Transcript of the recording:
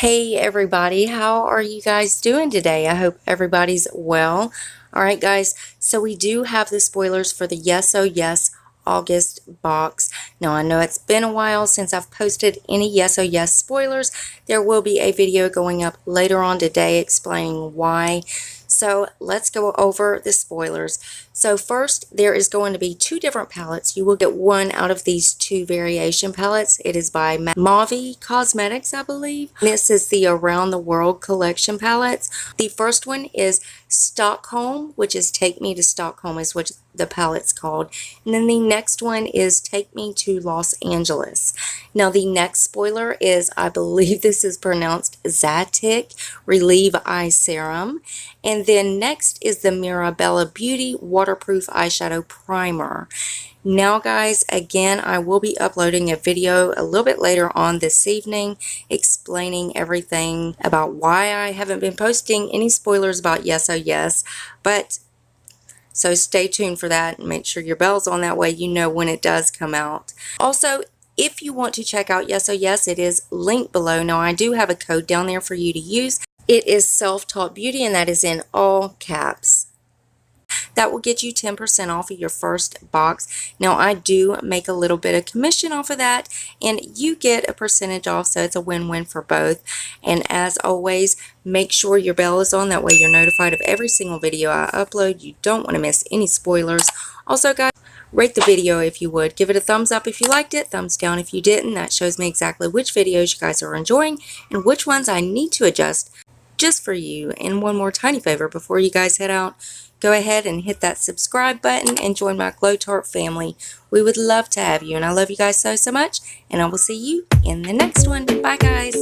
Hey everybody, how are you guys doing today? I hope everybody's well. Alright guys, so we do have the spoilers for the Yas August box. Now I know it's been a while since I've posted any Yas spoilers. There will be a video going up later on today explaining why. So let's go over the spoilers. So first, there is going to be two different palettes. You will get one out of these two variation palettes. It is by Mavi Cosmetics, I believe. This is the Around the World collection palettes. The first one is Stockholm, which is Take Me to Stockholm is what the palette's called. And then the next one is Take Me to Los Angeles. Now the next spoiler is, I believe this is pronounced Zatik Relieve Eye Serum. And then next is the Mirabella Beauty Waterproof Eyeshadow Primer. Now guys, again, I will be uploading a video a little bit later on this evening explaining everything about why I haven't been posting any spoilers about Yas, but so stay tuned for that and make sure your bell's on, that way you know when it does come out. Also, if you want to check out Yas, it is linked below. Now I do have a code down there for you to use. It is Self-Taught Beauty, and that is in all caps. That will get you 10% off of your first box. Now I do make a little bit of commission off of that, and you get a percentage off, so it's a win-win for both. And as always, make sure your bell is on, that way you're notified of every single video I upload. You don't want to miss any spoilers. Also guys, rate the video if you would. Give it a thumbs up if you liked it, thumbs down if you didn't. That shows me exactly which videos you guys are enjoying and which ones I need to adjust just for you. And one more tiny favor before you guys head out, go ahead and hit that subscribe button and join my Glow Tart family. We would love to have you, and I love you guys so much, and I will see you in the next one. Bye guys.